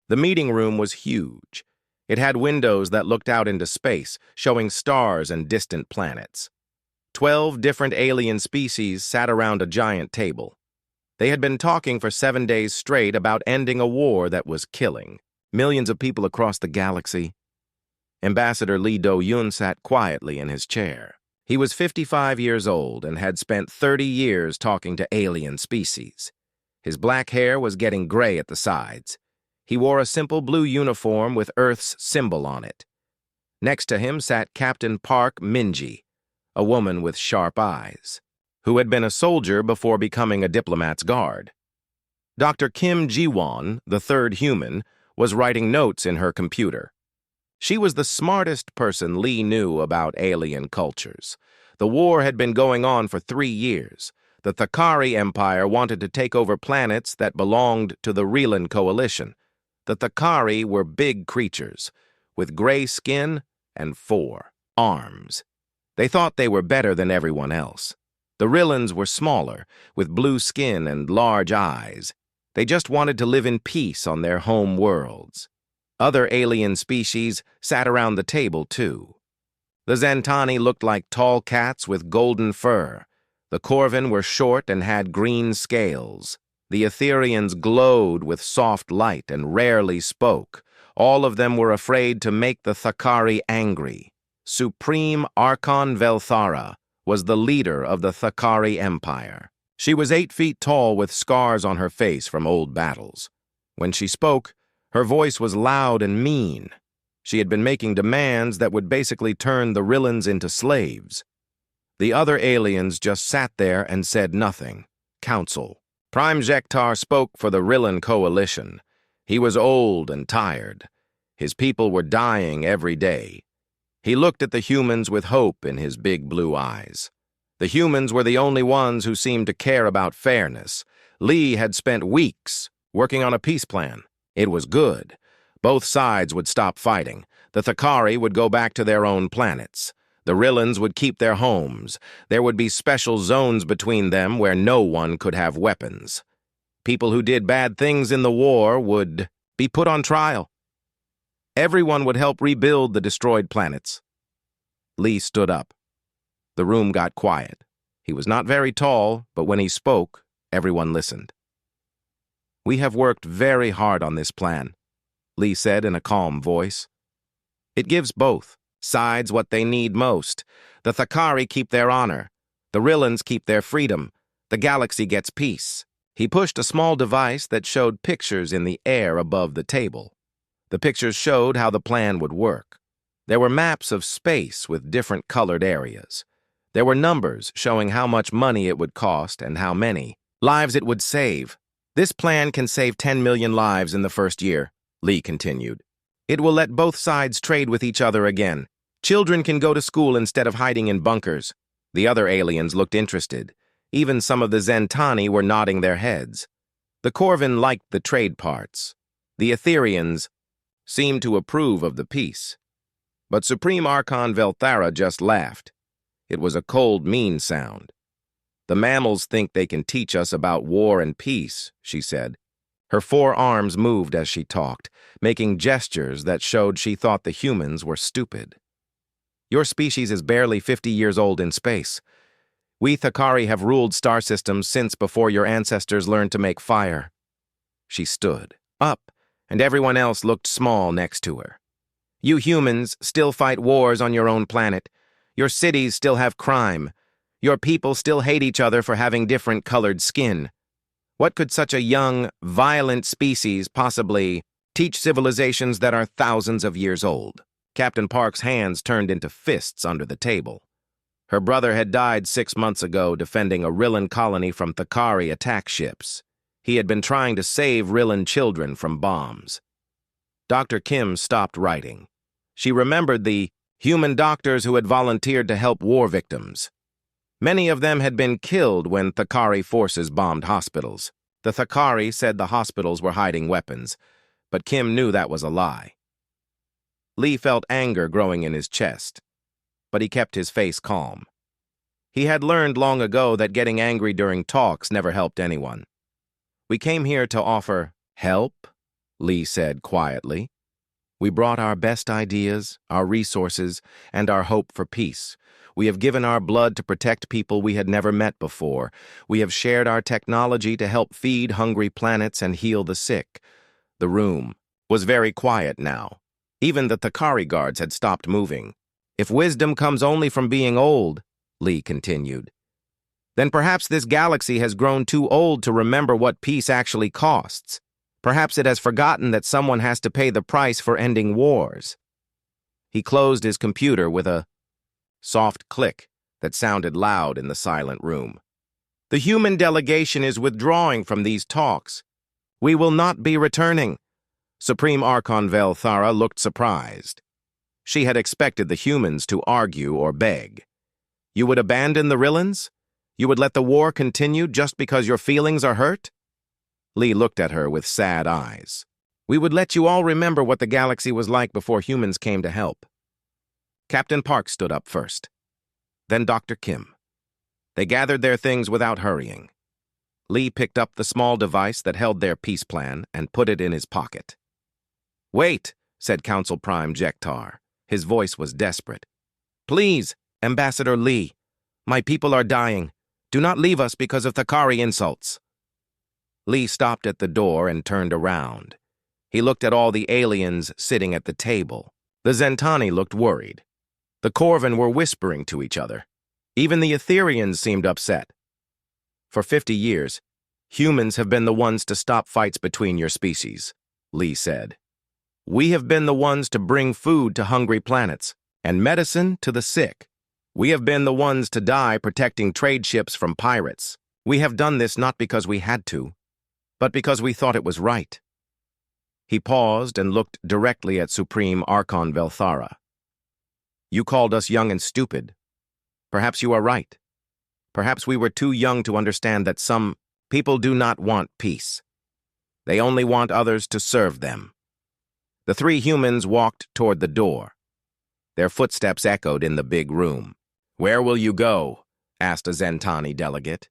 The meeting room was huge. It had windows that looked out into space, showing stars and distant planets. 12 different alien species sat around a giant table. They had been talking for 7 days straight about ending a war that was killing millions of people across the galaxy. Ambassador Lee Do-Yun sat quietly in his chair. He was 55 years old and had spent 30 years talking to alien species. His black hair was getting gray at the sides. He wore a simple blue uniform with Earth's symbol on it. Next to him sat Captain Park Minji, a woman with sharp eyes, who had been a soldier before becoming a diplomat's guard. Dr. Kim Ji-won, the third human, was writing notes in her computer. She was the smartest person Lee knew about alien cultures. The war had been going on for 3 years. The Thakari Empire wanted to take over planets that belonged to the Relan Coalition. The Thakari were big creatures, with gray skin and 4 arms. They thought they were better than everyone else. The Rilans were smaller, with blue skin and large eyes. They just wanted to live in peace on their home worlds. Other alien species sat around the table, too. The Zentani looked like tall cats with golden fur. The Corvin were short and had green scales. The Etherians glowed with soft light and rarely spoke. All of them were afraid to make the Thakari angry. Supreme Archon Velthara was the leader of the Thakari Empire. She was 8 feet tall with scars on her face from old battles. When she spoke, her voice was loud and mean. She had been making demands that would basically turn the Rilans into slaves. The other aliens just sat there and said nothing. Council. Prime Jektar spoke for the Rilan Coalition. He was old and tired. His people were dying every day. He looked at the humans with hope in his big blue eyes. The humans were the only ones who seemed to care about fairness. Lee had spent weeks working on a peace plan. It was good. Both sides would stop fighting. The Thakari would go back to their own planets. The Rilans would keep their homes. There would be special zones between them where no one could have weapons. People who did bad things in the war would be put on trial. Everyone would help rebuild the destroyed planets. Lee stood up. The room got quiet. He was not very tall, but when he spoke, everyone listened. "We have worked very hard on this plan," Lee said in a calm voice. "It gives both sides what they need most. The Thakari keep their honor. The Rilans keep their freedom. The galaxy gets peace." He pushed a small device that showed pictures in the air above the table. The pictures showed how the plan would work. There were maps of space with different colored areas. There were numbers showing how much money it would cost and how many lives it would save. "This plan can save 10 million lives in the first year," Lee continued. "It will let both sides trade with each other again. Children can go to school instead of hiding in bunkers." The other aliens looked interested. Even some of the Zentani were nodding their heads. The Corvin liked the trade parts. The Etherians seemed to approve of the peace. But Supreme Archon Velthara just laughed. It was a cold, mean sound. "The mammals think they can teach us about war and peace," she said. Her 4 arms moved as she talked, making gestures that showed she thought the humans were stupid. "Your species is barely 50 years old in space. We Thakari have ruled star systems since before your ancestors learned to make fire." She stood up, and everyone else looked small next to her. "You humans still fight wars on your own planet. Your cities still have crime. Your people still hate each other for having different colored skin. What could such a young, violent species possibly teach civilizations that are thousands of years old?" Captain Park's hands turned into fists under the table. Her brother had died 6 months ago defending a Rilan colony from Thakari attack ships. He had been trying to save Rilan children from bombs. Dr. Kim stopped writing. She remembered the human doctors who had volunteered to help war victims. Many of them had been killed when Thakari forces bombed hospitals. The Thakari said the hospitals were hiding weapons, but Kim knew that was a lie. Lee felt anger growing in his chest, but he kept his face calm. He had learned long ago that getting angry during talks never helped anyone. "We came here to offer help," Lee said quietly. We brought our best ideas, our resources, and our hope for peace. We have given our blood to protect people we had never met before. We have shared our technology to help feed hungry planets and heal the sick. The room was very quiet now. Even the Thakari guards had stopped moving. If wisdom comes only from being old, Lee continued, then perhaps this galaxy has grown too old to remember what peace actually costs. Perhaps it has forgotten that someone has to pay the price for ending wars. He closed his computer with a soft click that sounded loud in the silent room. The human delegation is withdrawing from these talks. We will not be returning. Supreme Archon Velthara looked surprised. She had expected the humans to argue or beg. You would abandon the Rillans? You would let the war continue just because your feelings are hurt? Lee looked at her with sad eyes. We would let you all remember what the galaxy was like before humans came to help. Captain Park stood up first. Then Dr. Kim. They gathered their things without hurrying. Lee picked up the small device that held their peace plan and put it in his pocket. Wait, said Council Prime Jektar. His voice was desperate. Please, Ambassador Lee. My people are dying. Do not leave us because of Thakari insults. Lee stopped at the door and turned around. He looked at all the aliens sitting at the table. The Zentani looked worried. The Corvin were whispering to each other. Even the Etherians seemed upset. For 50 years, humans have been the ones to stop fights between your species, Lee said. We have been the ones to bring food to hungry planets and medicine to the sick. We have been the ones to die protecting trade ships from pirates. We have done this not because we had to, but because we thought it was right. He paused and looked directly at Supreme Archon Velthara. You called us young and stupid. Perhaps you are right. Perhaps we were too young to understand that some people do not want peace. They only want others to serve them. The three humans walked toward the door. Their footsteps echoed in the big room. Where will you go? Asked a Zentani delegate.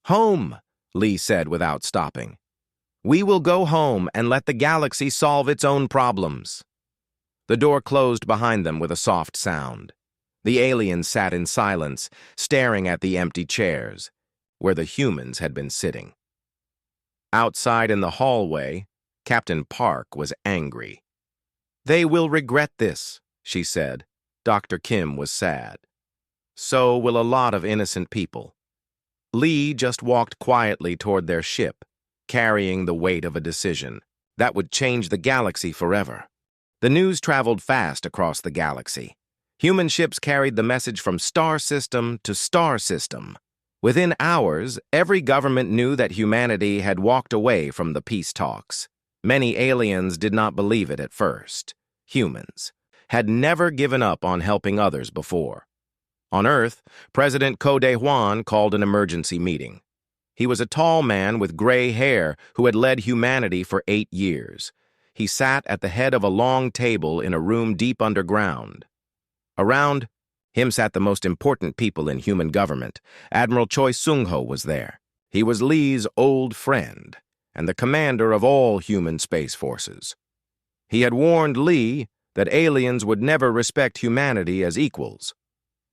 Home, Lee said without stopping. We will go home and let the galaxy solve its own problems. The door closed behind them with a soft sound. The aliens sat in silence, staring at the empty chairs, where the humans had been sitting. Outside in the hallway, Captain Park was angry. They will regret this, she said. Dr. Kim was sad. So will a lot of innocent people. Lee just walked quietly toward their ship, carrying the weight of a decision that would change the galaxy forever. The news traveled fast across the galaxy. Human ships carried the message from star system to star system. Within hours, every government knew that humanity had walked away from the peace talks. Many aliens did not believe it at first. Humans had never given up on helping others before. On Earth, President Kode Juan called an emergency meeting. He was a tall man with gray hair who had led humanity for 8 years. He sat at the head of a long table in a room deep underground. Around him sat the most important people in human government. Admiral Choi Sung-ho was there. He was Lee's old friend and the commander of all human space forces. He had warned Lee that aliens would never respect humanity as equals.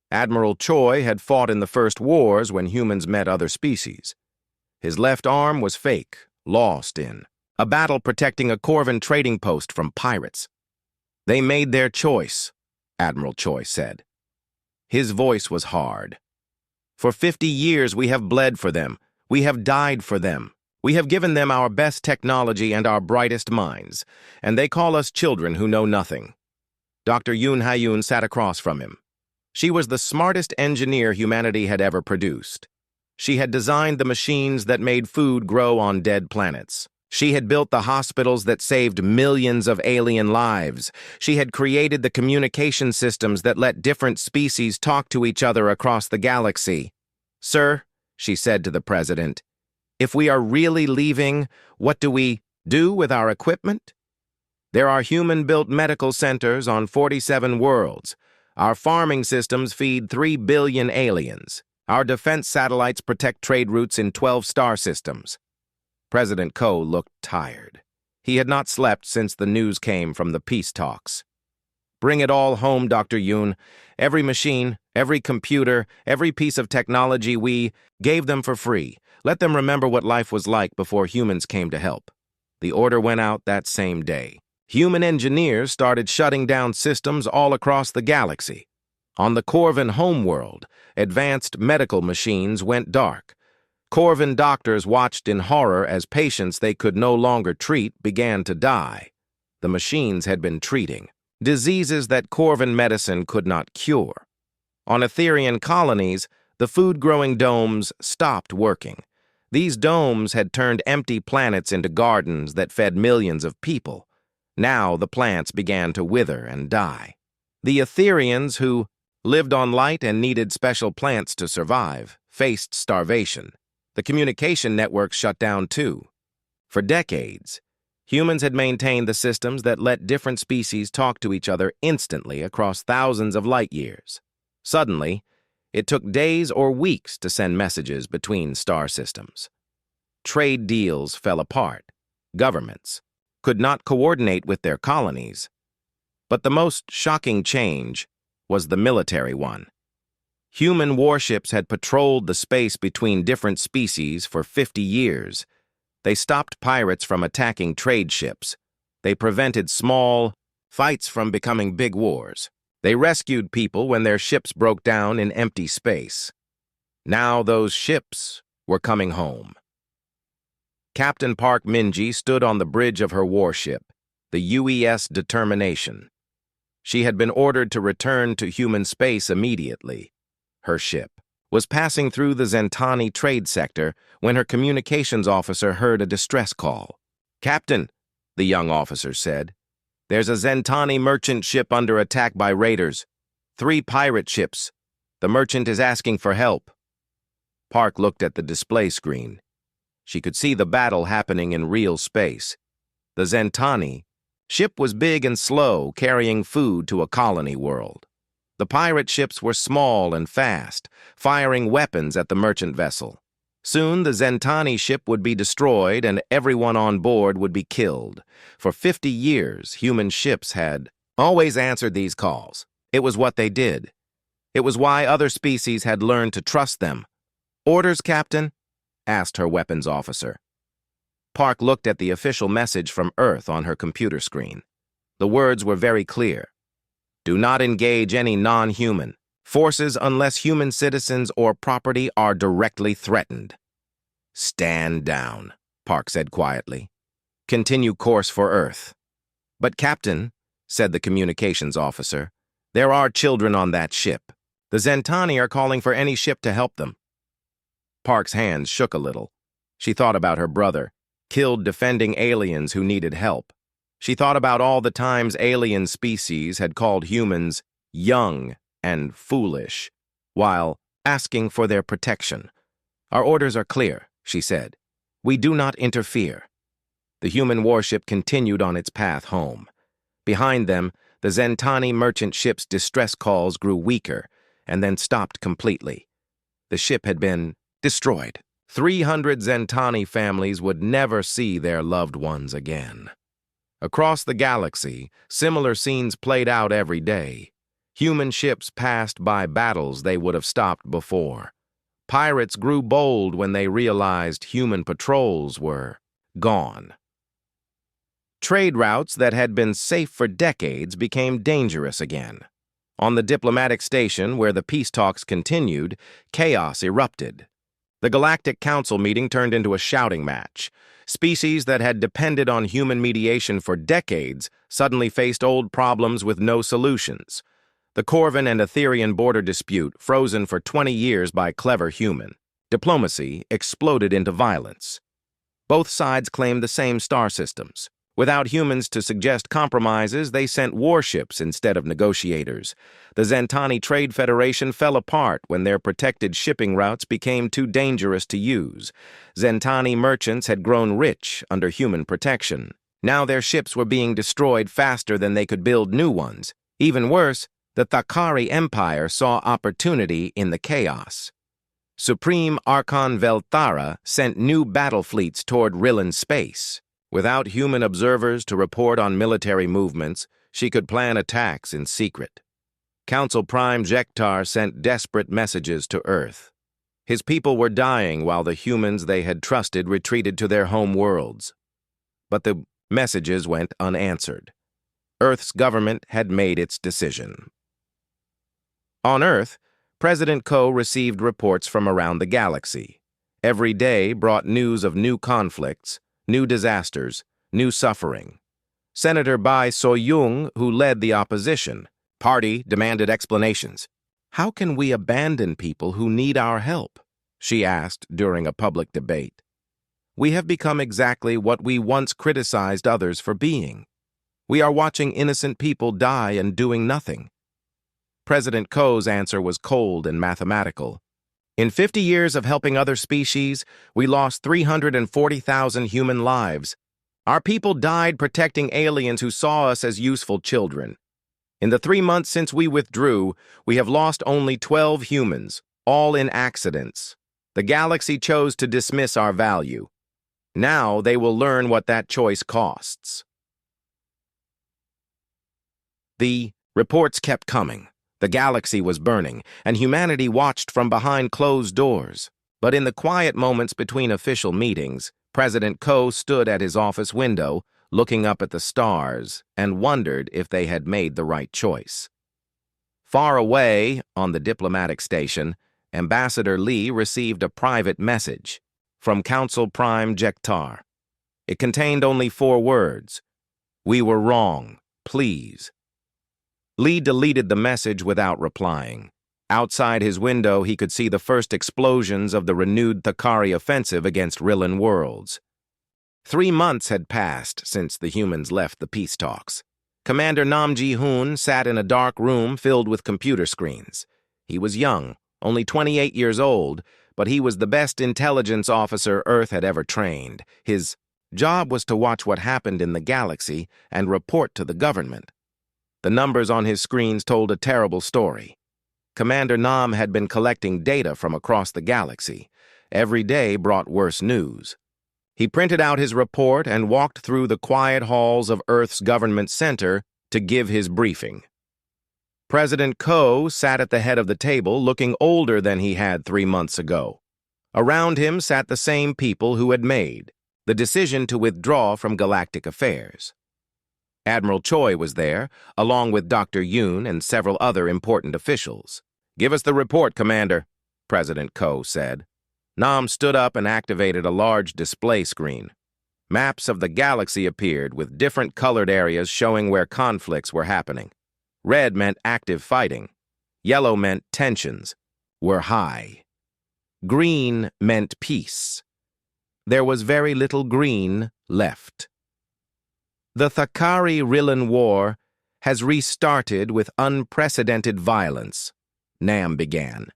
Admiral Choi had fought in the first wars when humans met other species. His left arm was fake, lost in a battle protecting a Corvin trading post from pirates. They made their choice, Admiral Choi said. His voice was hard. For 50 years we have bled for them. We have died for them. We have given them our best technology and our brightest minds, and they call us children who know nothing. Dr. Yoon Ha-yoon sat across from him. She was the smartest engineer humanity had ever produced. She had designed the machines that made food grow on dead planets. She had built the hospitals that saved millions of alien lives. She had created the communication systems that let different species talk to each other across the galaxy. Sir, she said to the president, if we are really leaving, what do we do with our equipment? There are human-built medical centers on 47 worlds. Our farming systems feed 3 billion aliens. Our defense satellites protect trade routes in 12 star systems. President Ko looked tired. He had not slept since the news came from the peace talks. "Bring it all home, Dr. Yoon. Every machine, every computer, every piece of technology we gave them for free. Let them remember what life was like before humans came to help." The order went out that same day. Human engineers started shutting down systems all across the galaxy. On the Corvin homeworld, advanced medical machines went dark. Corvin doctors watched in horror as patients they could no longer treat began to die. The machines had been treating diseases that Corvin medicine could not cure. On Etherian colonies, the food-growing domes stopped working. These domes had turned empty planets into gardens that fed millions of people. Now the plants began to wither and die. The Etherians, who lived on light and needed special plants to survive, faced starvation. The communication networks shut down too. For decades, humans had maintained the systems that let different species talk to each other instantly across thousands of light years. Suddenly, it took days or weeks to send messages between star systems. Trade deals fell apart. Governments could not coordinate with their colonies. But the most shocking change was the military one. Human warships had patrolled the space between different species for 50 years. They stopped pirates from attacking trade ships. They prevented small fights from becoming big wars. They rescued people when their ships broke down in empty space. Now those ships were coming home. Captain Park Minji stood on the bridge of her warship, the UES Determination. She had been ordered to return to human space immediately. Her ship was passing through the Zentani trade sector when her communications officer heard a distress call. "Captain," the young officer said, "there's a Zentani merchant ship under attack by raiders. 3 pirate ships. The merchant is asking for help." Park looked at the display screen. She could see the battle happening in real space. The Zentani ship was big and slow, carrying food to a colony world. The pirate ships were small and fast, firing weapons at the merchant vessel. Soon the Zentani ship would be destroyed and everyone on board would be killed. For 50 years, human ships had always answered these calls. It was what they did. It was why other species had learned to trust them. "Orders, Captain?" asked her weapons officer. Park looked at the official message from Earth on her computer screen. The words were very clear. "Do not engage any non-human forces unless human citizens or property are directly threatened." "Stand down," Park said quietly. "Continue course for Earth." "But Captain," said the communications officer, "there are children on that ship. The Zentani are calling for any ship to help them." Park's hands shook a little. She thought about her brother, killed defending aliens who needed help. She thought about all the times alien species had called humans young and foolish, while asking for their protection. "Our orders are clear," she said. "We do not interfere." The human warship continued on its path home. Behind them, the Zentani merchant ship's distress calls grew weaker and then stopped completely. The ship had been destroyed. 300 Zentani families would never see their loved ones again. Across the galaxy, similar scenes played out every day. Human ships passed by battles they would have stopped before. Pirates grew bold when they realized human patrols were gone. Trade routes that had been safe for decades became dangerous again. On the diplomatic station where the peace talks continued, chaos erupted. The Galactic Council meeting turned into a shouting match. Species that had depended on human mediation for decades suddenly faced old problems with no solutions. The Corvin and Etherian border dispute, frozen for 20 years by clever human diplomacy, exploded into violence. Both sides claimed the same star systems. Without humans to suggest compromises, they sent warships instead of negotiators. The Zentani Trade Federation fell apart when their protected shipping routes became too dangerous to use. Zentani merchants had grown rich under human protection. Now their ships were being destroyed faster than they could build new ones. Even worse, the Thakari Empire saw opportunity in the chaos. Supreme Archon Velthara sent new battle fleets toward Rillan space. Without human observers to report on military movements, she could plan attacks in secret. Council Prime Jektar sent desperate messages to Earth. His people were dying while the humans they had trusted retreated to their home worlds. But the messages went unanswered. Earth's government had made its decision. On Earth, President Ko received reports from around the galaxy. Every day brought news of new conflicts, new disasters, new suffering. Senator Bai Soyung, who led the opposition party, demanded explanations. "How can we abandon people who need our help?" she asked during a public debate. "We have become exactly what we once criticized others for being. We are watching innocent people die and doing nothing." President Ko's answer was cold and mathematical. "In 50 years of helping other species, we lost 340,000 human lives. Our people died protecting aliens who saw us as useful children. In the 3 months since we withdrew, we have lost only 12 humans, all in accidents. The galaxy chose to dismiss our value. Now they will learn what that choice costs." The reports kept coming. The galaxy was burning, and humanity watched from behind closed doors. But in the quiet moments between official meetings, President Ko stood at his office window, looking up at the stars, and wondered if they had made the right choice. Far away, on the diplomatic station, Ambassador Lee received a private message from Council Prime Jektar. It contained only 4 words: "We were wrong, please." Lee deleted the message without replying. Outside his window, he could see the first explosions of the renewed Thakari offensive against Rillan worlds. 3 months had passed since the humans left the peace talks. Commander Nam Ji-hoon sat in a dark room filled with computer screens. He was young, only 28 years old, but he was the best intelligence officer Earth had ever trained. His job was to watch what happened in the galaxy and report to the government. The numbers on his screens told a terrible story. Commander Nam had been collecting data from across the galaxy. Every day brought worse news. He printed out his report and walked through the quiet halls of Earth's government center to give his briefing. President Ko sat at the head of the table, looking older than he had 3 months ago. Around him sat the same people who had made the decision to withdraw from galactic affairs. Admiral Choi was there, along with Dr. Yoon and several other important officials. "Give us the report, Commander," President Ko said. Nam stood up and activated a large display screen. Maps of the galaxy appeared with different colored areas showing where conflicts were happening. Red meant active fighting. Yellow meant tensions were high. Green meant peace. There was very little green left. "The Thakari-Rillan War has restarted with unprecedented violence," Nam began.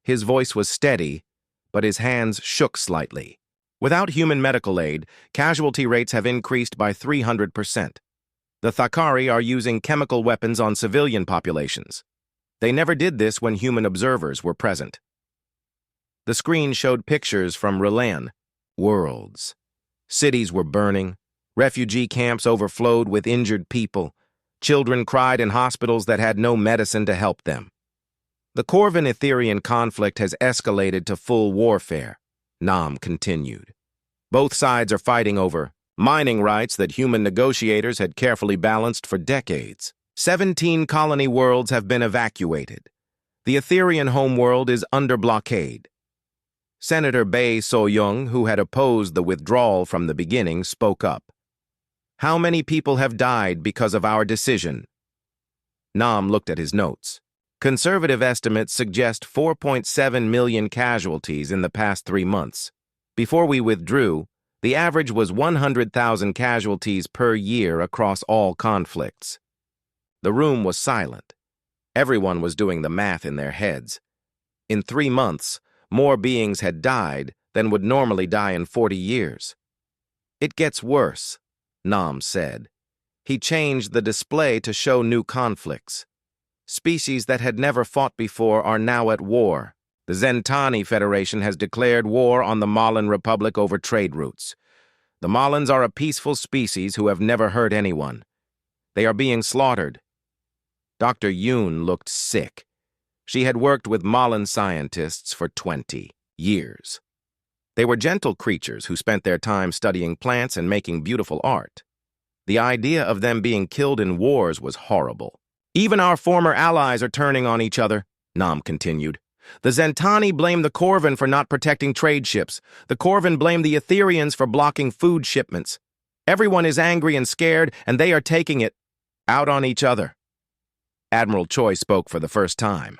His voice was steady, but his hands shook slightly. "Without human medical aid, casualty rates have increased by 300%. The Thakari are using chemical weapons on civilian populations. They never did this when human observers were present." The screen showed pictures from Rillan worlds. Cities were burning. Refugee camps overflowed with injured people. Children cried in hospitals that had no medicine to help them. "The Corvin-Etherian conflict has escalated to full warfare," Nam continued. "Both sides are fighting over mining rights that human negotiators had carefully balanced for decades. 17 colony worlds have been evacuated. The Etherian homeworld is under blockade." Senator Bae So-young, who had opposed the withdrawal from the beginning, spoke up. "How many people have died because of our decision?" Nam looked at his notes. Conservative estimates suggest 4.7 million casualties in the past 3 months. Before we withdrew, the average was 100,000 casualties per year across all conflicts. The room was silent. Everyone was doing the math in their heads. In 3 months, more beings had died than would normally die in 40 years. "It gets worse," Nam said. He changed the display to show new conflicts. Species that had never fought before are now at war. The Zentani Federation has declared war on the Malan Republic over trade routes. The Molans are a peaceful species who have never hurt anyone. They are being slaughtered. Dr. Yoon looked sick. She had worked with Molan scientists for 20 years. They were gentle creatures who spent their time studying plants and making beautiful art. The idea of them being killed in wars was horrible. Even our former allies are turning on each other, Nam continued. The Zentani blame the Corvin for not protecting trade ships. The Corvin blame the Etherians for blocking food shipments. Everyone is angry and scared, and they are taking it out on each other. Admiral Choi spoke for the first time.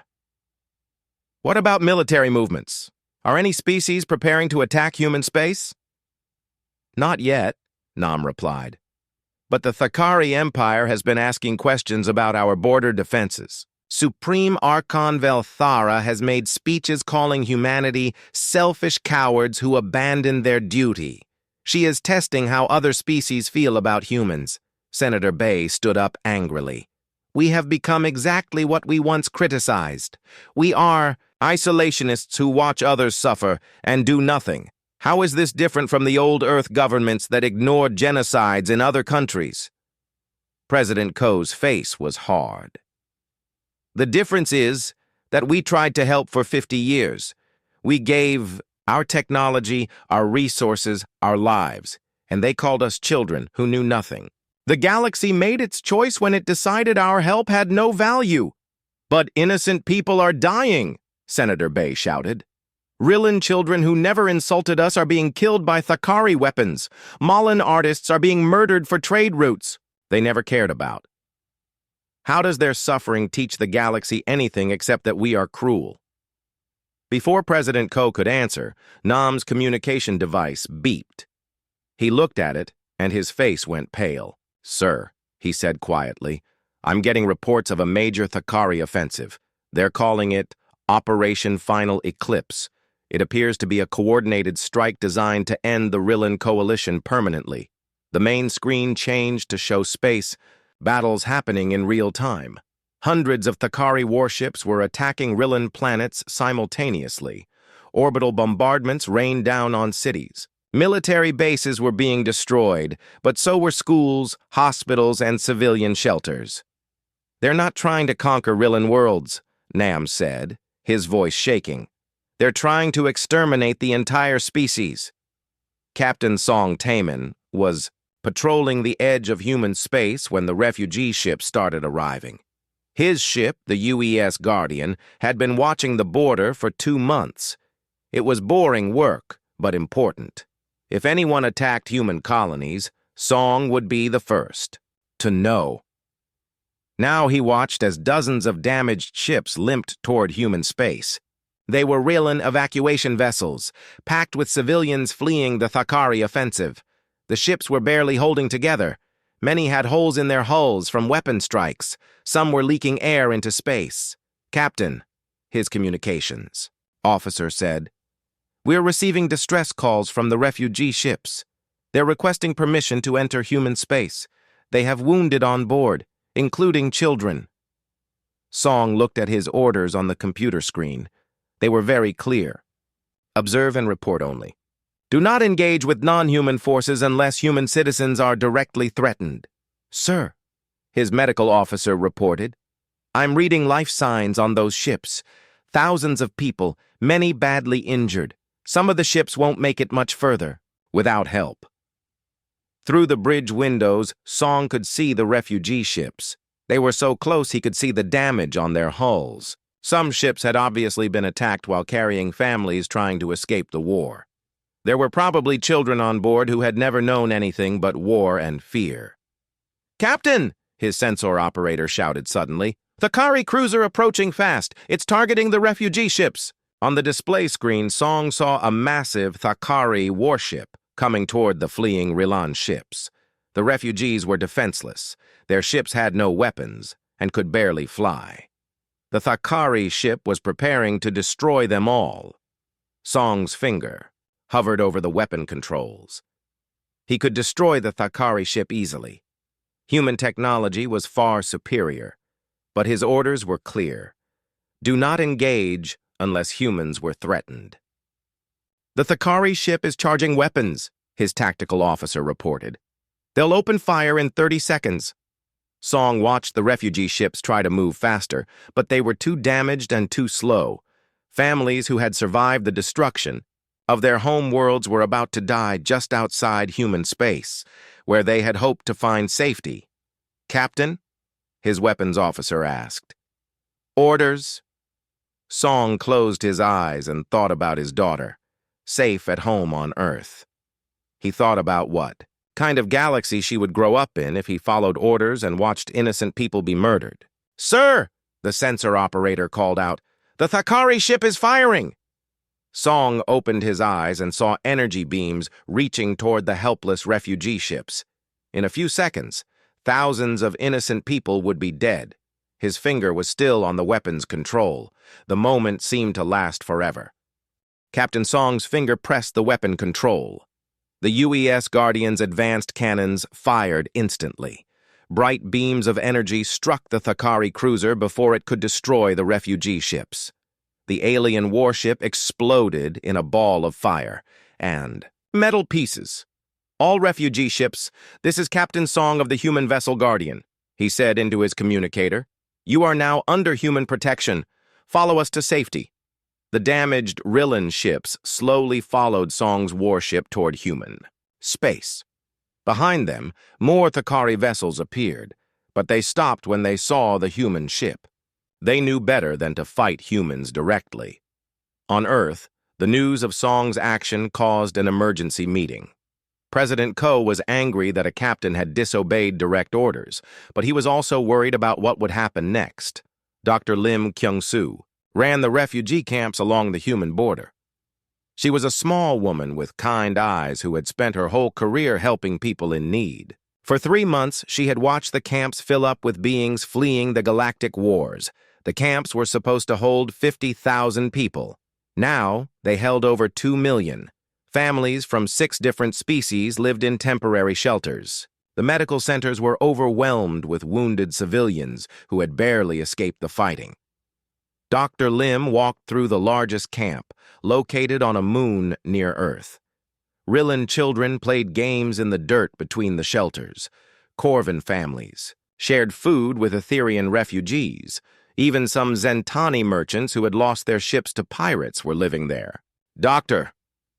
What about military movements? Are any species preparing to attack human space? Not yet, Nam replied. But the Thakari Empire has been asking questions about our border defenses. Supreme Archon Velthara has made speeches calling humanity selfish cowards who abandon their duty. She is testing how other species feel about humans. Senator Bay stood up angrily. We have become exactly what we once criticized. We are isolationists who watch others suffer and do nothing. How is this different from the old Earth governments that ignored genocides in other countries? President Ko's face was hard. The difference is that we tried to help for 50 years. We gave our technology, our resources, our lives, and they called us children who knew nothing. The galaxy made its choice when it decided our help had no value. But innocent people are dying, Senator Bay shouted. Rillan children who never insulted us are being killed by Thakari weapons. Molan artists are being murdered for trade routes they never cared about. How does their suffering teach the galaxy anything except that we are cruel? Before President Ko could answer, Nam's communication device beeped. He looked at it, and his face went pale. Sir, he said quietly, I'm getting reports of a major Thakari offensive. They're calling it Operation Final Eclipse. It appears to be a coordinated strike designed to end the Rillan coalition permanently. The main screen changed to show space, battles happening in real time. Hundreds of Thakari warships were attacking Rillan planets simultaneously. Orbital bombardments rained down on cities. Military bases were being destroyed, but so were schools, hospitals, and civilian shelters. They're not trying to conquer Rillan worlds, Nam said, his voice shaking. They're trying to exterminate the entire species. Captain Song Taemin was patrolling the edge of human space when the refugee ships started arriving. His ship, the UES Guardian, had been watching the border for 2 months. It was boring work, but important. If anyone attacked human colonies, Song would be the first to know. Now he watched as dozens of damaged ships limped toward human space. They were Rillan evacuation vessels, packed with civilians fleeing the Thakari offensive. The ships were barely holding together. Many had holes in their hulls from weapon strikes. Some were leaking air into space. Captain, his communications officer said, we're receiving distress calls from the refugee ships. They're requesting permission to enter human space. They have wounded on board, including children. Song looked at his orders on the computer screen. They were very clear. Observe and report only. Do not engage with non-human forces unless human citizens are directly threatened. Sir, his medical officer reported. I'm reading life signs on those ships. Thousands of people, many badly injured. Some of the ships won't make it much further, without help. Through the bridge windows, Song could see the refugee ships. They were so close he could see the damage on their hulls. Some ships had obviously been attacked while carrying families trying to escape the war. There were probably children on board who had never known anything but war and fear. Captain! His sensor operator shouted suddenly. Thakari cruiser approaching fast. It's targeting the refugee ships. On the display screen, Song saw a massive Thakari warship coming toward the fleeing Rillan ships. The refugees were defenseless. Their ships had no weapons and could barely fly. The Thakari ship was preparing to destroy them all. Song's finger hovered over the weapon controls. He could destroy the Thakari ship easily. Human technology was far superior, but his orders were clear. Do not engage unless humans were threatened. The Thakari ship is charging weapons, his tactical officer reported. "They'll open fire in 30 seconds. Song watched the refugee ships try to move faster, but they were too damaged and too slow. Families who had survived the destruction of their home worlds were about to die just outside human space, where they had hoped to find safety. "Captain?" his weapons officer asked. "Orders?" Song closed his eyes and thought about his daughter, safe at home on Earth. He thought about what kind of galaxy she would grow up in if he followed orders and watched innocent people be murdered. "Sir!" the sensor operator called out. "The Thakari ship is firing!" Song opened his eyes and saw energy beams reaching toward the helpless refugee ships. In a few seconds, thousands of innocent people would be dead. His finger was still on the weapon's control. The moment seemed to last forever. Captain Song's finger pressed the weapon control. The UES Guardian's advanced cannons fired instantly. Bright beams of energy struck the Thakari cruiser before it could destroy the refugee ships. The alien warship exploded in a ball of fire and metal pieces. "All refugee ships, this is Captain Song of the human vessel Guardian," he said into his communicator. "You are now under human protection. Follow us to safety." The damaged Rillan ships slowly followed Song's warship toward human space. Behind them, more Thakari vessels appeared, but they stopped when they saw the human ship. They knew better than to fight humans directly. On Earth, the news of Song's action caused an emergency meeting. President Ko was angry that a captain had disobeyed direct orders, but he was also worried about what would happen next. Dr. Lim Kyung-soo ran the refugee camps along the human border. She was a small woman with kind eyes who had spent her whole career helping people in need. For 3 months, she had watched the camps fill up with beings fleeing the galactic wars. The camps were supposed to hold 50,000 people. Now, they held over 2 million. Families from 6 different species lived in temporary shelters. The medical centers were overwhelmed with wounded civilians who had barely escaped the fighting. Dr. Lim walked through the largest camp, located on a moon near Earth. Rillan children played games in the dirt between the shelters. Corvin families shared food with Etherian refugees. Even some Zentani merchants who had lost their ships to pirates were living there. "Doctor,"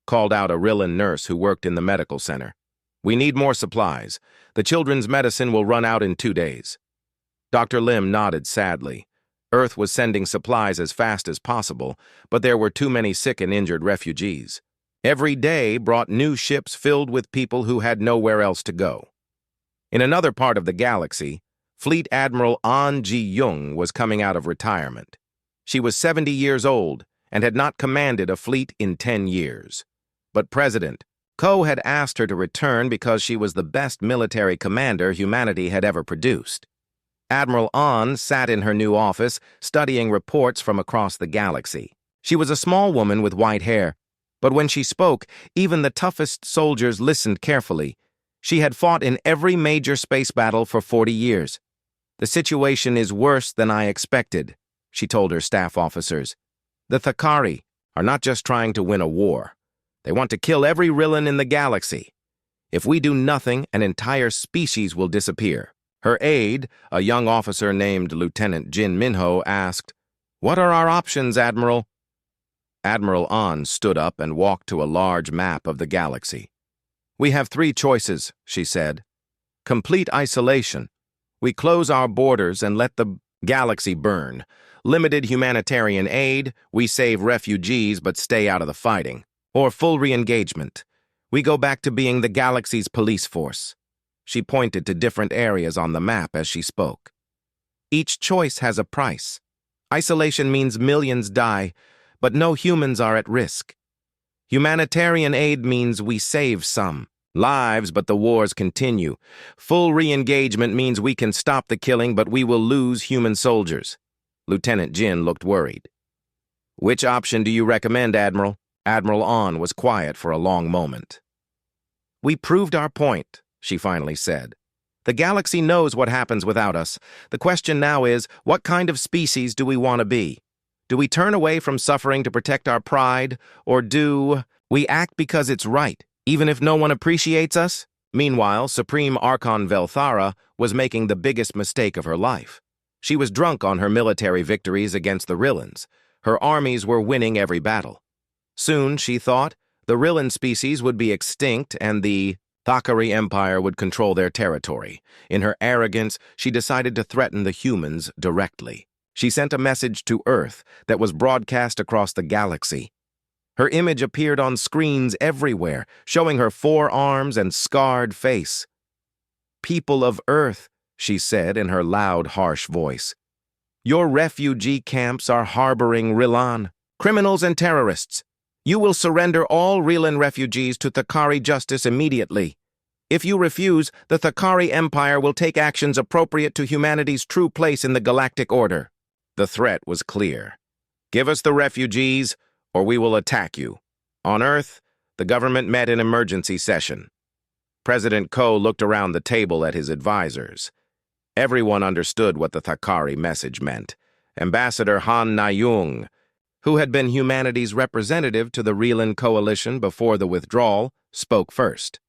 called out a Rillan nurse who worked in the medical center. "We need more supplies. The children's medicine will run out in 2 days." Dr. Lim nodded sadly. Earth was sending supplies as fast as possible, but there were too many sick and injured refugees. Every day brought new ships filled with people who had nowhere else to go. In another part of the galaxy, Fleet Admiral An Ji-young was coming out of retirement. She was 70 years old and had not commanded a fleet in 10 years. But President Ko had asked her to return because she was the best military commander humanity had ever produced. Admiral An sat in her new office, studying reports from across the galaxy. She was a small woman with white hair, but when she spoke, even the toughest soldiers listened carefully. She had fought in every major space battle for 40 years. "The situation is worse than I expected," she told her staff officers. "The Thakari are not just trying to win a war. They want to kill every Rillan in the galaxy. If we do nothing, an entire species will disappear." Her aide, a young officer named Lieutenant Jin Minho, asked, "What are our options, Admiral?" Admiral An stood up and walked to a large map of the galaxy. "We have 3 choices," she said. "Complete isolation. We close our borders and let the galaxy burn. Limited humanitarian aid. We save refugees but stay out of the fighting. Or full re-engagement. We go back to being the galaxy's police force." She pointed to different areas on the map as she spoke. "Each choice has a price. Isolation means millions die, but no humans are at risk. Humanitarian aid means we save some lives, but the wars continue. Full re-engagement means we can stop the killing, but we will lose human soldiers." Lieutenant Jin looked worried. "Which option do you recommend, Admiral?" Admiral An was quiet for a long moment. "We proved our point," she finally said. "The galaxy knows what happens without us. The question now is, what kind of species do we want to be? Do we turn away from suffering to protect our pride, or do we act because it's right, Even if no one appreciates us? Meanwhile, Supreme Archon Velthara was making the biggest mistake of her life. She was drunk on her military victories against the Rillans. Her armies were winning every battle. Soon, she thought, the Rillan species would be extinct and the Thakari Empire would control their territory. In her arrogance, she decided to threaten the humans directly. She sent a message to Earth that was broadcast across the galaxy. Her image appeared on screens everywhere, showing her 4 arms and scarred face. "People of Earth," she said in her loud, harsh voice, "your refugee camps are harboring Rillan, criminals and terrorists. You will surrender all Rillan refugees to Thakari justice immediately. If you refuse, the Thakari Empire will take actions appropriate to humanity's true place in the galactic order." The threat was clear. Give us the refugees, or we will attack you. On Earth, the government met in emergency session. President Ko looked around the table at his advisors. Everyone understood what the Thakari message meant. Ambassador Han Nayung, who had been humanity's representative to the Rillan coalition before the withdrawal, spoke first.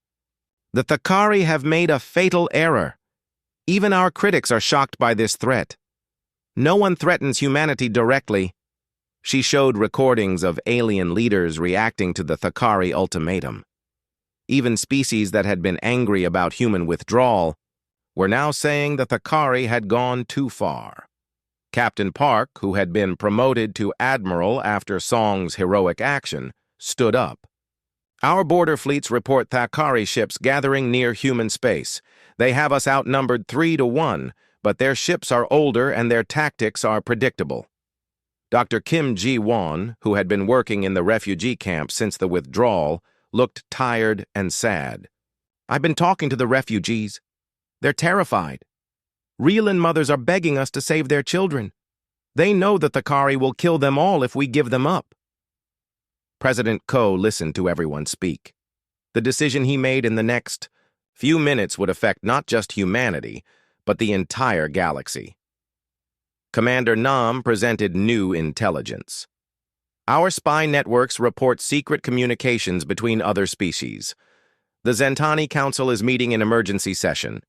"The Thakari have made a fatal error. Even our critics are shocked by this threat. No one threatens humanity directly." She showed recordings of alien leaders reacting to the Thakari ultimatum. Even species that had been angry about human withdrawal were now saying the Thakari had gone too far. Captain Park, who had been promoted to admiral after Song's heroic action, stood up. "Our border fleets report Thakari ships gathering near human space. They have us outnumbered 3-1, but their ships are older and their tactics are predictable." Dr. Kim Ji-won, who had been working in the refugee camp since the withdrawal, looked tired and sad. "I've been talking to the refugees. They're terrified. Rillan mothers are begging us to save their children. They know that the Thakari will kill them all if we give them up." President Ko listened to everyone speak. The decision he made in the next few minutes would affect not just humanity, but the entire galaxy. Commander Nam presented new intelligence. "Our spy networks report secret communications between other species. The Zentani Council is meeting in emergency session.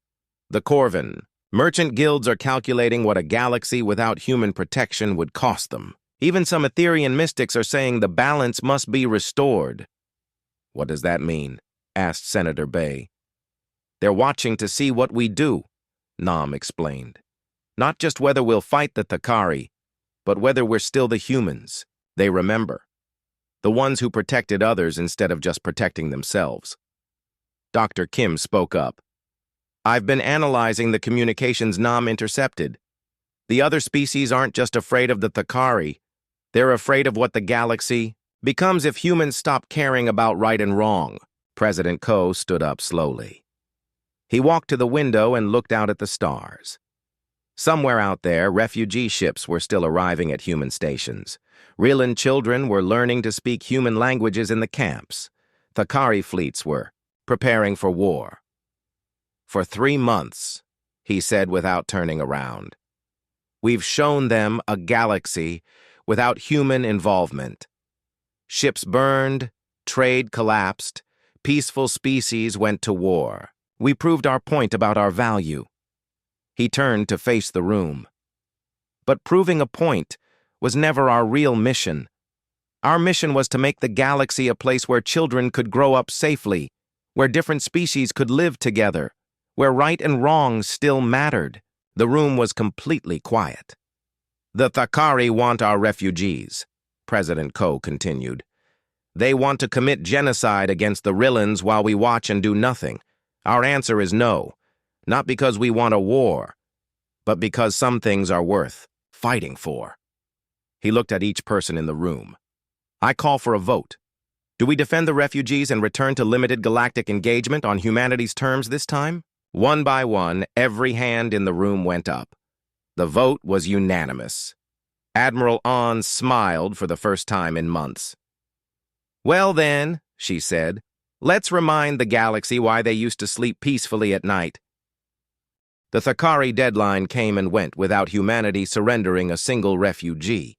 The Corvin, merchant guilds are calculating what a galaxy without human protection would cost them. Even some Etherian mystics are saying the balance must be restored." "What does that mean?" asked Senator Bay. "They're watching to see what we do," Nam explained. "Not just whether we'll fight the Thakari, but whether we're still the humans they remember. The ones who protected others instead of just protecting themselves." Dr. Kim spoke up. "I've been analyzing the communications Nam intercepted. The other species aren't just afraid of the Thakari. They're afraid of what the galaxy becomes if humans stop caring about right and wrong." President Ko stood up slowly. He walked to the window and looked out at the stars. Somewhere out there, refugee ships were still arriving at human stations. Rillan children were learning to speak human languages in the camps. Thakari fleets were preparing for war. "For 3 months," he said without turning around, "we've shown them a galaxy without human involvement. Ships burned, trade collapsed, peaceful species went to war. We proved our point about our value." He turned to face the room. "But proving a point was never our real mission. Our mission was to make the galaxy a place where children could grow up safely, where different species could live together, where right and wrong still mattered." The room was completely quiet. "The Thakari want our refugees," President Ko continued. "They want to commit genocide against the Rillans while we watch and do nothing. Our answer is no. Not because we want a war, but because some things are worth fighting for." He looked at each person in the room. "I call for a vote. Do we defend the refugees and return to limited galactic engagement on humanity's terms this time?" One by one, every hand in the room went up. The vote was unanimous. Admiral An smiled for the first time in months. "Well then," she said, "let's remind the galaxy why they used to sleep peacefully at night." The Thakari deadline came and went without humanity surrendering a single refugee.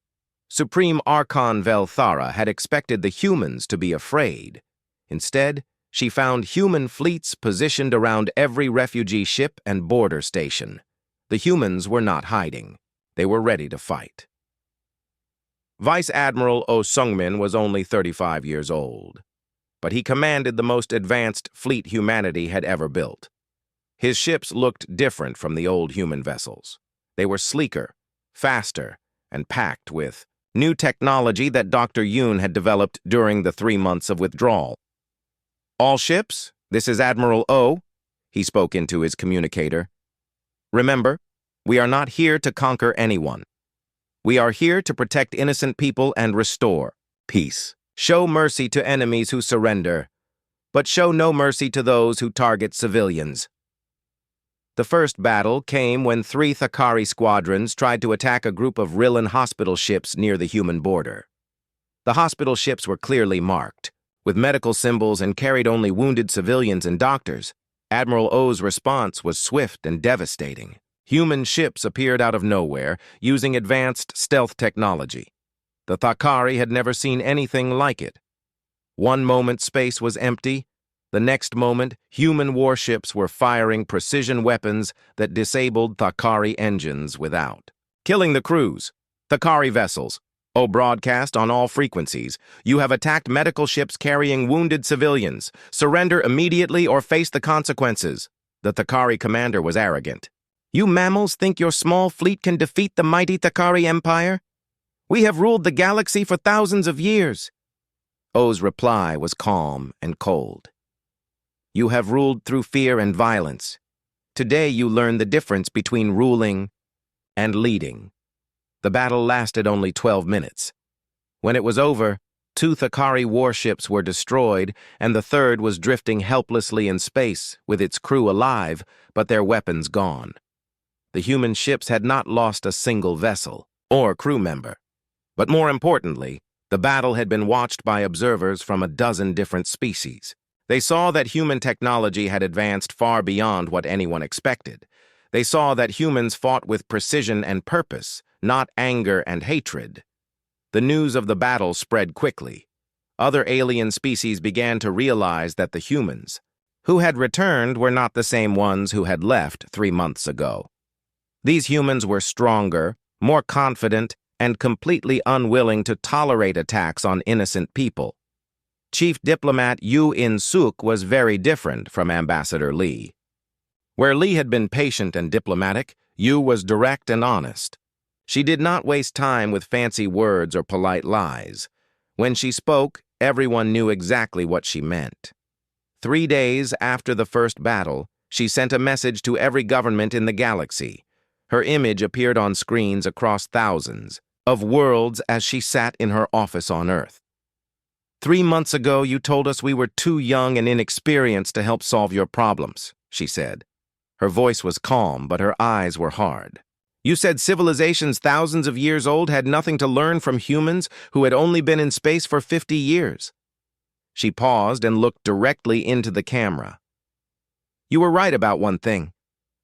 Supreme Archon Velthara had expected the humans to be afraid. Instead, She found human fleets positioned around every refugee ship and border station. The humans were not hiding. They were ready to fight. Vice Admiral Oh Sungmin was only 35 years old, but he commanded the most advanced fleet humanity had ever built. His ships looked different from the old human vessels. They were sleeker, faster, and packed with new technology that Dr. Yoon had developed during the 3 months of withdrawal. "All ships, this is Admiral Oh," he spoke into his communicator. "Remember, we are not here to conquer anyone. We are here to protect innocent people and restore peace. Show mercy to enemies who surrender, but show no mercy to those who target civilians." The first battle came when 3 Thakari squadrons tried to attack a group of Rillan hospital ships near the human border. The hospital ships were clearly marked, with medical symbols, and carried only wounded civilians and doctors. Admiral Oh's response was swift and devastating. Human ships appeared out of nowhere, using advanced stealth technology. The Thakari had never seen anything like it. One moment space was empty. The next moment, human warships were firing precision weapons that disabled Thakari engines without, killing the crews. "Thakari vessels, Oh broadcast on all frequencies. You have attacked medical ships carrying wounded civilians. Surrender immediately or face the consequences." The Thakari commander was arrogant. "You mammals think your small fleet can defeat the mighty Thakari Empire? We have ruled the galaxy for thousands of years." Oh's reply was calm and cold. "You have ruled through fear and violence. Today you learn the difference between ruling and leading." The battle lasted only 12 minutes. When it was over, 2 Thakari warships were destroyed, and the third was drifting helplessly in space, with its crew alive, but their weapons gone. The human ships had not lost a single vessel or crew member. But more importantly, the battle had been watched by observers from a dozen different species. They saw that human technology had advanced far beyond what anyone expected. They saw that humans fought with precision and purpose, not anger and hatred. The news of the battle spread quickly. Other alien species began to realize that the humans who had returned were not the same ones who had left 3 months ago. These humans were stronger, more confident, and completely unwilling to tolerate attacks on innocent people. Chief Diplomat Yu In-suk was very different from Ambassador Lee. Where Lee had been patient and diplomatic, Yu was direct and honest. She did not waste time with fancy words or polite lies. When she spoke, everyone knew exactly what she meant. 3 days after the first battle, she sent a message to every government in the galaxy. Her image appeared on screens across thousands of worlds as she sat in her office on Earth. 3 months ago, you told us we were too young and inexperienced to help solve your problems, she said. Her voice was calm, but her eyes were hard. You said civilizations thousands of years old had nothing to learn from humans who had only been in space for 50 years. She paused and looked directly into the camera. You were right about one thing.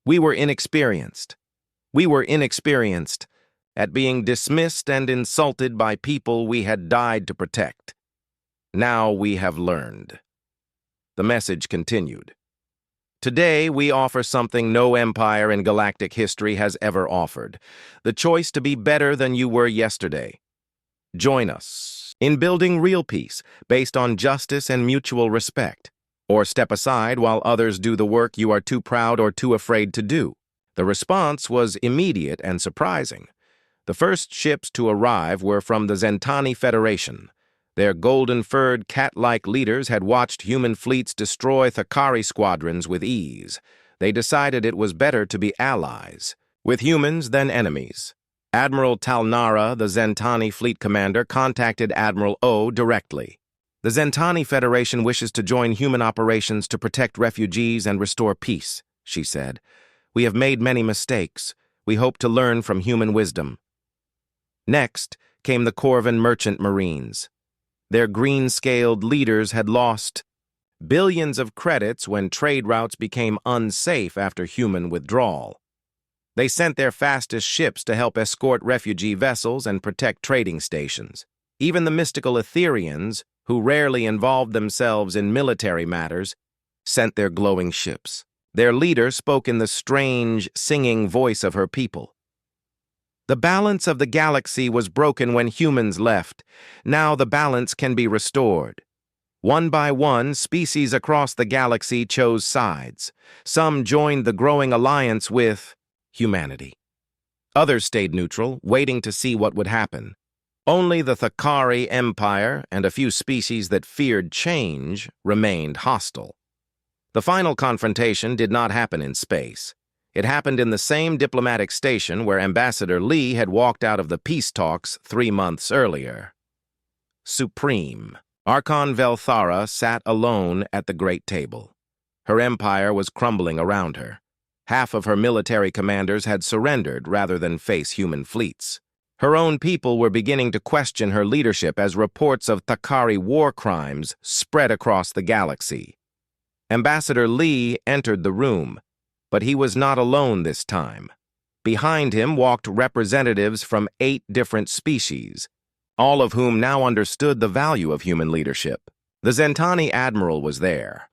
We were inexperienced. We were inexperienced at being dismissed and insulted by people we had died to protect. Now we have learned. The message continued. Today, we offer something no empire in galactic history has ever offered: the choice to be better than you were yesterday. Join us in building real peace based on justice and mutual respect, or step aside while others do the work you are too proud or too afraid to do. The response was immediate and surprising. The first ships to arrive were from the Zentani Federation. Their golden-furred, cat-like leaders had watched human fleets destroy Thakari squadrons with ease. They decided it was better to be allies with humans than enemies. Admiral Talnara, the Zentani fleet commander, contacted Admiral Oh directly. The Zentani Federation wishes to join human operations to protect refugees and restore peace, she said. We have made many mistakes. We hope to learn from human wisdom. Next came the Corvan merchant marines. Their green-scaled leaders had lost billions of credits when trade routes became unsafe after human withdrawal. They sent their fastest ships to help escort refugee vessels and protect trading stations. Even the mystical Etherians, who rarely involved themselves in military matters, sent their glowing ships. Their leader spoke in the strange, singing voice of her people. The balance of the galaxy was broken when humans left. Now the balance can be restored. One by one, species across the galaxy chose sides. Some joined the growing alliance with humanity. Others stayed neutral, waiting to see what would happen. Only the Thakari Empire and a few species that feared change remained hostile. The final confrontation did not happen in space. It happened in the same diplomatic station where Ambassador Lee had walked out of the peace talks 3 months earlier. Supreme. Archon Velthara sat alone at the great table. Her empire was crumbling around her. Half of her military commanders had surrendered rather than face human fleets. Her own people were beginning to question her leadership as reports of Thakari war crimes spread across the galaxy. Ambassador Lee entered the room, but he was not alone this time. Behind him walked representatives from 8 different species, all of whom now understood the value of human leadership. The Zentani admiral was there,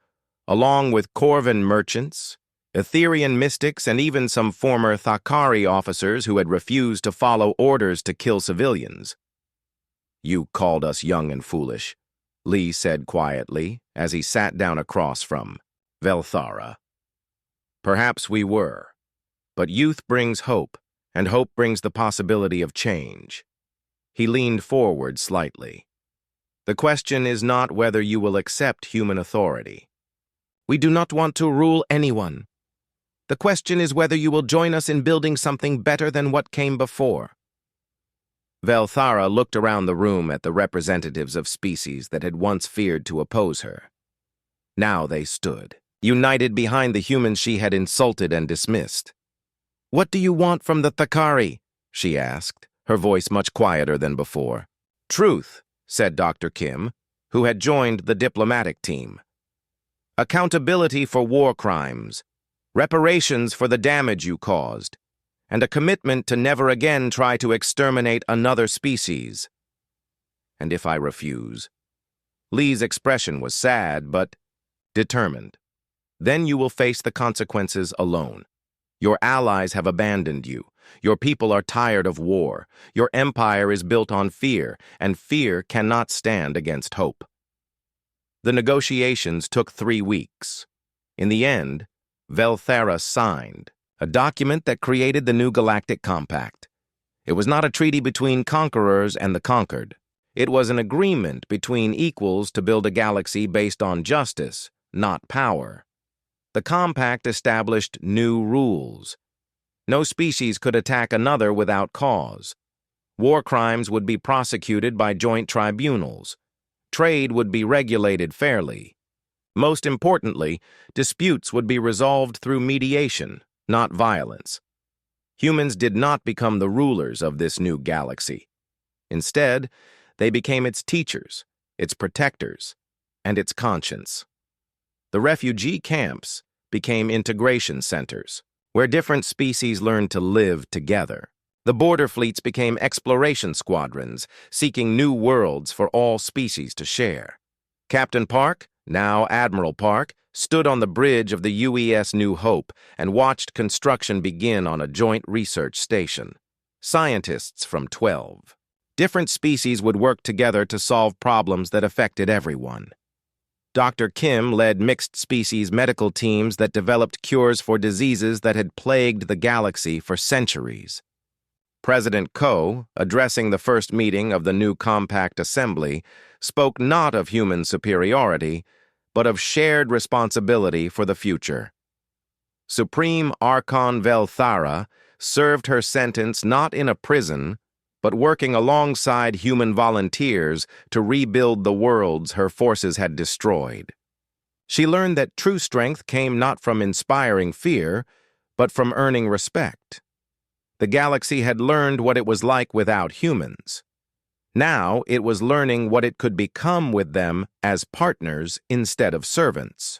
along with Corvan merchants, Etherian mystics, and even some former Thakari officers who had refused to follow orders to kill civilians. "You called us young and foolish," Lee said quietly as he sat down across from Velthara. "Perhaps we were, but youth brings hope, and hope brings the possibility of change." He leaned forward slightly. "The question is not whether you will accept human authority. We do not want to rule anyone. The question is whether you will join us in building something better than what came before." Velthara looked around the room at the representatives of species that had once feared to oppose her. Now they stood, united behind the humans she had insulted and dismissed. "What do you want from the Thakari?" she asked, her voice much quieter than before. "Truth," said Dr. Kim, who had joined the diplomatic team. "Accountability for war crimes, reparations for the damage you caused, and a commitment to never again try to exterminate another species." "And if I refuse?" Lee's expression was sad, but determined. "Then you will face the consequences alone. Your allies have abandoned you. Your people are tired of war. Your empire is built on fear, and fear cannot stand against hope." The negotiations took 3 weeks. In the end, Velthara signed a document that created the new Galactic Compact. It was not a treaty between conquerors and the conquered. It was an agreement between equals to build a galaxy based on justice, not power. The compact established new rules. No species could attack another without cause. War crimes would be prosecuted by joint tribunals. Trade would be regulated fairly. Most importantly, disputes would be resolved through mediation, not violence. Humans did not become the rulers of this new galaxy. Instead, they became its teachers, its protectors, and its conscience. The refugee camps became integration centers, where different species learned to live together. The border fleets became exploration squadrons, seeking new worlds for all species to share. Captain Park, now Admiral Park, stood on the bridge of the UES New Hope and watched construction begin on a joint research station. Scientists from 12 different species would work together to solve problems that affected everyone. Dr. Kim led mixed-species medical teams that developed cures for diseases that had plagued the galaxy for centuries. President Ko, addressing the first meeting of the new Compact Assembly, spoke not of human superiority, but of shared responsibility for the future. Supreme Archon Velthara served her sentence not in a prison, but working alongside human volunteers to rebuild the worlds her forces had destroyed. She learned that true strength came not from inspiring fear, but from earning respect. The galaxy had learned what it was like without humans. Now it was learning what it could become with them as partners instead of servants.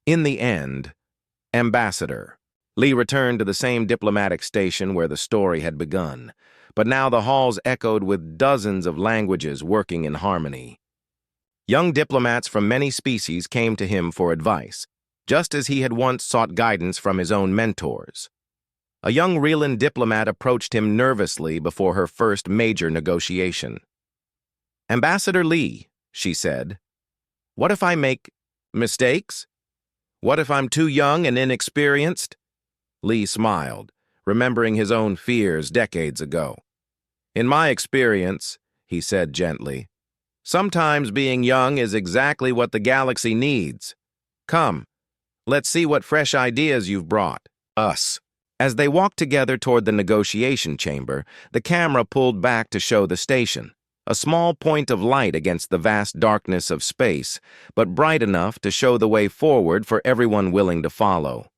In the end, Ambassador Lee returned to the same diplomatic station where the story had begun. but now the halls echoed with dozens of languages working in harmony. Young diplomats from many species came to him for advice, just as he had once sought guidance from his own mentors. A young Reelan diplomat approached him nervously before her first major negotiation. "Ambassador Lee," she said, "what if I make mistakes? What if I'm too young and inexperienced?" Lee smiled, remembering his own fears decades ago. "In my experience," he said gently, "sometimes being young is exactly what the galaxy needs. Come, let's see what fresh ideas you've brought us." As they walked together toward the negotiation chamber, the camera pulled back to show the station, a small point of light against the vast darkness of space, but bright enough to show the way forward for everyone willing to follow.